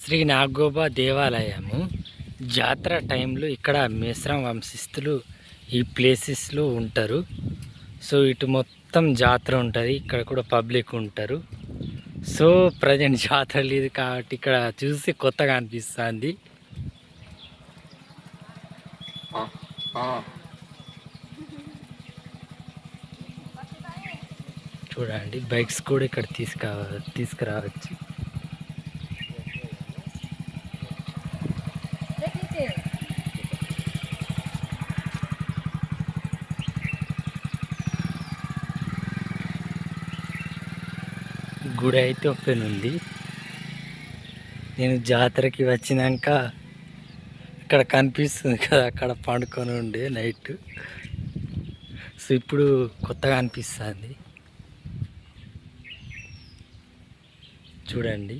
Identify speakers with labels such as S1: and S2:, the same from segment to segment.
S1: శ్రీ నాగోబా దేవాలయము జాతర టైంలో ఇక్కడ మేస్రం వంశస్థులు ఈ ప్లేసెస్లో ఉంటారు. సో ఇటు మొత్తం జాతర ఉంటుంది, ఇక్కడ కూడా పబ్లిక్ ఉంటారు. సో ప్రజెంట్ జాతర లేదు కాబట్టి ఇక్కడ చూసి కొత్తగా అనిపిస్తుంది. చూడండి, బైక్స్ కూడా ఇక్కడ తీసుకురావచ్చు. గుడి అయితే ఓపెన్ ఉంది. నేను జాతరకి వచ్చినాక ఇక్కడ కనిపిస్తుంది కదా, అక్కడ పండుకొని ఉండే నైట్. సో ఇప్పుడు కొత్తగా అనిపిస్తుంది. చూడండి,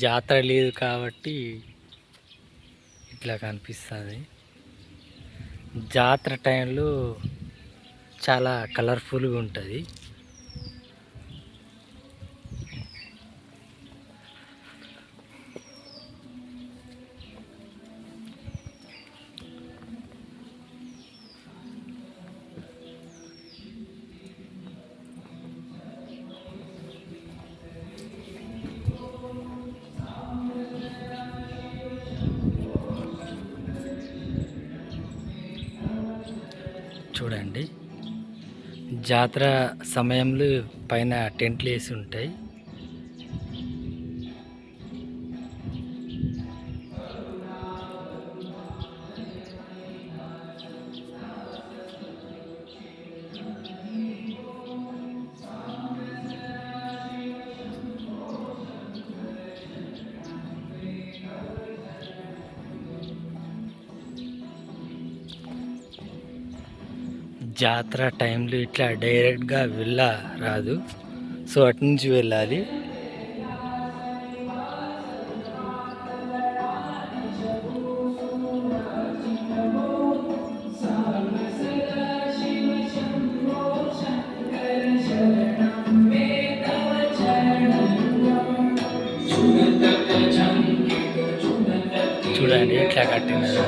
S1: జాతర లేదు కాబట్టి ఇట్లా కనిపిస్తుంది. జాతర టైంలో చాలా కలర్ఫుల్గా ఉంటుంది. చూడండి, జాతర సమయంలో పైన టెంట్లు వేసి ఉంటాయి. జాతర టైంలో ఇట్లా డైరెక్ట్గా రాదు, సో అటు నుంచి వెళ్ళాలి. చూడండి ఎట్లా కట్టినారు.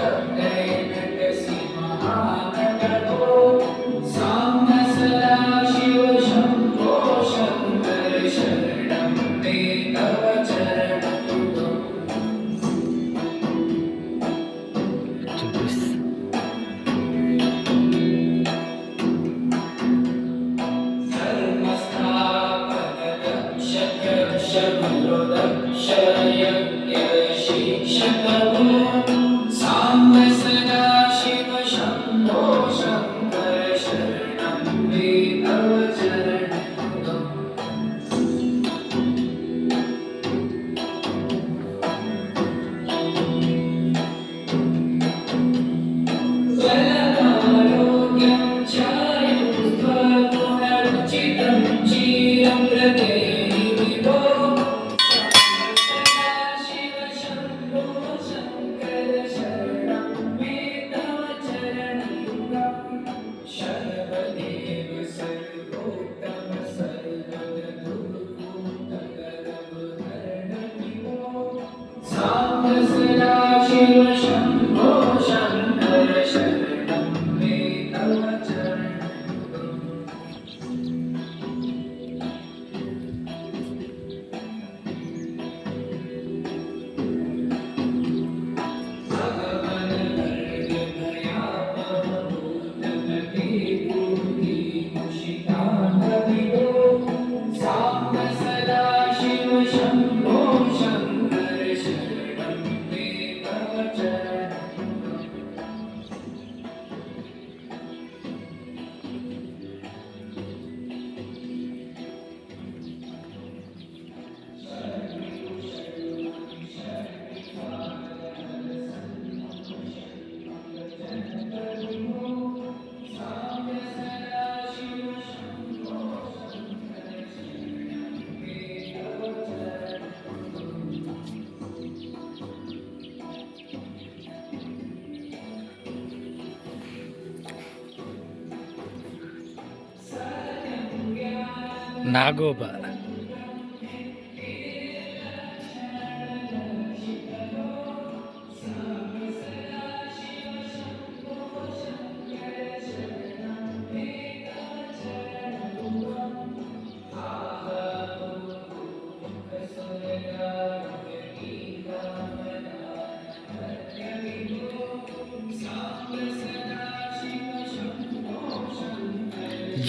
S1: నాగోబా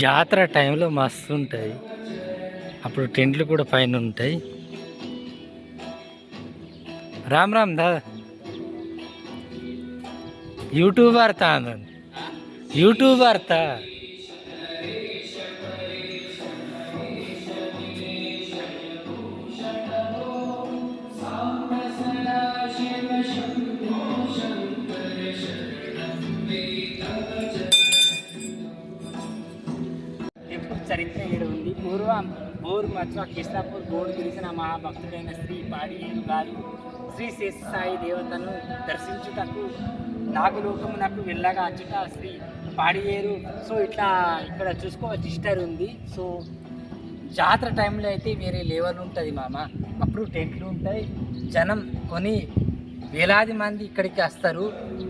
S1: జాతర టైంలో మస్తు ఉంటాయి, అప్పుడు టెంట్లు కూడా పైన ఉంటాయి. రామ్ రామ్ దాదా యూట్యూబర్ తా యూట్యూబర్ తా
S2: చరిత్ర ఇక్కడ ఉంది. పూర్వం బోర్ మధ్య కృష్ణాపూర్ గోడు గిరిసిన మహాభక్తుడైన శ్రీ పాడియేరు గారు శ్రీ శేషసాయి దేవతను దర్శించుటకు నాగలోకమునకు వెళ్ళగా అచ్చుట శ్రీ పాడియేరు. సో ఇట్లా ఇక్కడ చూసుకోవచ్చు హిస్టరీ ఉంది. సో జాతర టైంలో అయితే వేరే లెవెల్ ఉంటుంది మామ. అప్పుడు టెంట్లు ఉంటాయి, జనం కొని వేలాది మంది ఇక్కడికి వస్తారు.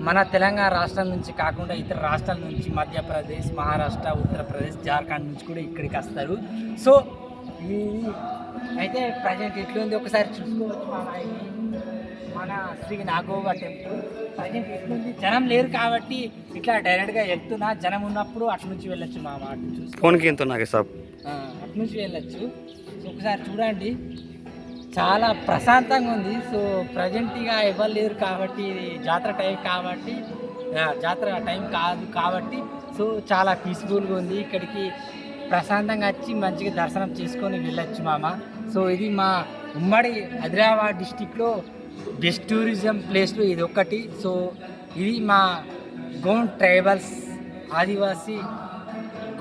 S2: మన తెలంగాణ రాష్ట్రం నుంచి కాకుండా ఇతర రాష్ట్రాల నుంచి మధ్యప్రదేశ్, మహారాష్ట్ర, ఉత్తరప్రదేశ్, జార్ఖండ్ నుంచి కూడా ఇక్కడికి వస్తారు. సో ఈ అయితే ప్రజెంట్ ఎట్లుంది ఒకసారి చూసుకోవచ్చు మామ. ఇది మన శ్రీ నాగోబా టెంపుల్ ప్రజెంట్ ఎట్లుంది, జనం లేరు కాబట్టి ఇట్లా డైరెక్ట్గా వెళ్తున్నా. జనం ఉన్నప్పుడు అటు నుంచి వెళ్ళొచ్చు మామ. అటు చూసుకో అటు నుంచి వెళ్ళొచ్చు. సో ఒకసారి చూడండి, చాలా ప్రశాంతంగా ఉంది. సో ప్రజెంట్గా ఎవరు లేరు కాబట్టి, ఇది జాతర టైం కాబట్టి, జాతర టైం కాదు కాబట్టి సో చాలా పీస్ఫుల్గా ఉంది. ఇక్కడికి ప్రశాంతంగా వచ్చి మంచిగా దర్శనం చేసుకొని వెళ్ళొచ్చు మామ. సో ఇది మా ఉమ్మడి ఆదిలాబాద్ డిస్టిక్లో బెస్ట్ టూరిజం ప్లేస్లో ఇది ఒకటి. సో ఇది మా గౌండ్ ట్రైబల్స్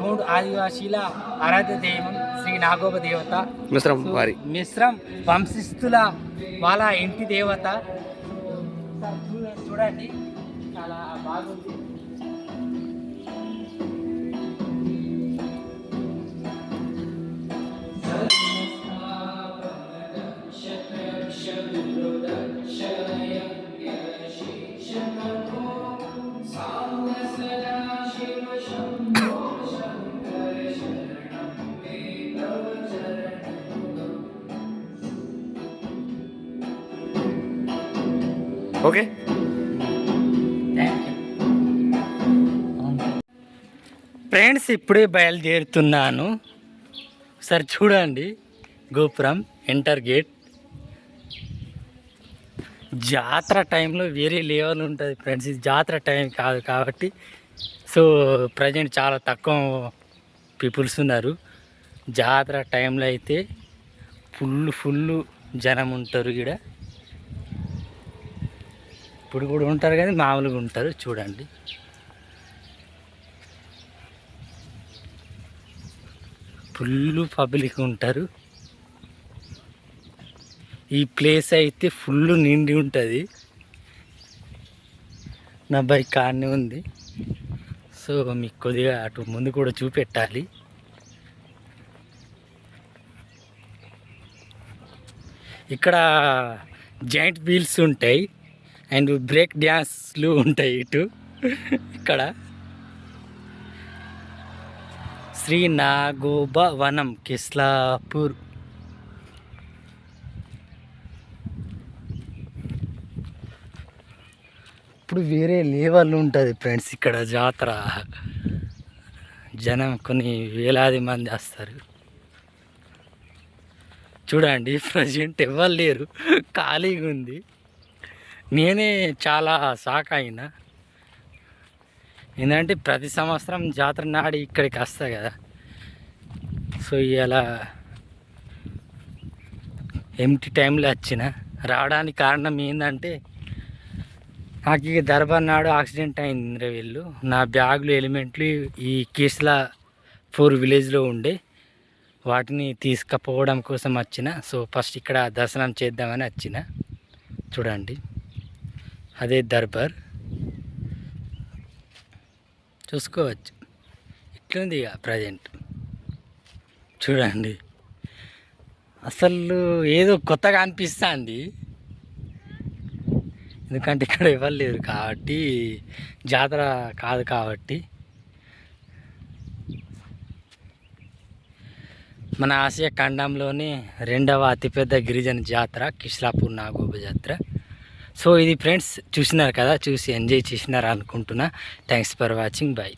S2: గౌండ్ ఆదివాసీల ఆరాధ్య దైవం శ్రీ నాగోబ దేవత, మిశ్రం వంశస్థుల వాళ్ళ ఇంటి దేవత. చూడండి చాలా బాగుంది.
S1: ఓకే ఫ్రెండ్స్, ఇప్పుడే బయలుదేరుతున్నాను. ఒకసారి చూడండి గోపురం, ఎంటర్ గేట్. జాతర టైంలో వేరే లెవెల్ ఉంటుంది ఫ్రెండ్స్. ఇది జాతర టైం కాదు కాబట్టి సో ప్రజెంట్ చాలా తక్కువ పీపుల్స్ ఉన్నారు. జాతర టైంలో అయితే ఫుల్ జనం ఉంటారు. ఇక్కడ ఇప్పుడు కూడా ఉంటారు కానీ మామూలుగా ఉంటారు. చూడండి ఫుల్ పబ్లిక్ ఉంటారు. ఈ ప్లేస్ అయితే ఫుల్ నిండి ఉంటుంది. నా బైక్ కాడనే ఉంది. సో మీకు కొద్దిగా అటు ముందు కూడా చూపెట్టాలి. ఇక్కడ జాయింట్ వీల్స్ ఉంటాయి అండ్ బ్రేక్ డ్యాన్స్లు ఉంటాయి. ఇటు ఇక్కడ శ్రీ నాగోబ వనం కిస్లాపూర్. ఇప్పుడు వేరే లెవెల్ ఉంటుంది ఫ్రెండ్స్. ఇక్కడ జాతర జనం కొన్ని వేలాది మంది వస్తారు. చూడండి ప్రజెంట్ ఎవరు లేరు, ఖాళీగా ఉంది. నేనే చాలా షాక్ అయినా. ఏంటంటే ప్రతి సంవత్సరం జాతర నాడి ఇక్కడికి వస్తా కదా. సో ఇలా ఎంటీ టైంలో వచ్చిన. రావడానికి కారణం ఏంటంటే నాకు ఇక దర్బార్ నాడు యాక్సిడెంట్ అయింది. వీళ్ళు నా బ్యాగులు ఎలిమెంట్లు ఈ కీస్లాపూర్ విలేజ్లో ఉండే, వాటిని తీసుకుపోవడం కోసం వచ్చిన. సో ఫస్ట్ ఇక్కడ దర్శనం చేద్దామని వచ్చిన. చూడండి అదే దర్బార్ చూసుకోవచ్చు. ఇట్లుంది ఇక ప్రజెంట్. చూడండి అసలు ఏదో కొత్తగా అనిపిస్తుంది. ఎందుకంటే ఇక్కడ ఎవరు లేరు కాబట్టి, జాతర కాదు కాబట్టి. మన ఆసియా ఖండంలోనే 2వ అతిపెద్ద గిరిజన జాతర కిస్లాపూర్ నాగోబ జాతర. సో ఇది ఫ్రెండ్స్ చూసినారు కదా, చూసి ఎంజాయ్ చేసినారు అనుకుంటున్నా. Thanks for watching. బాయ్.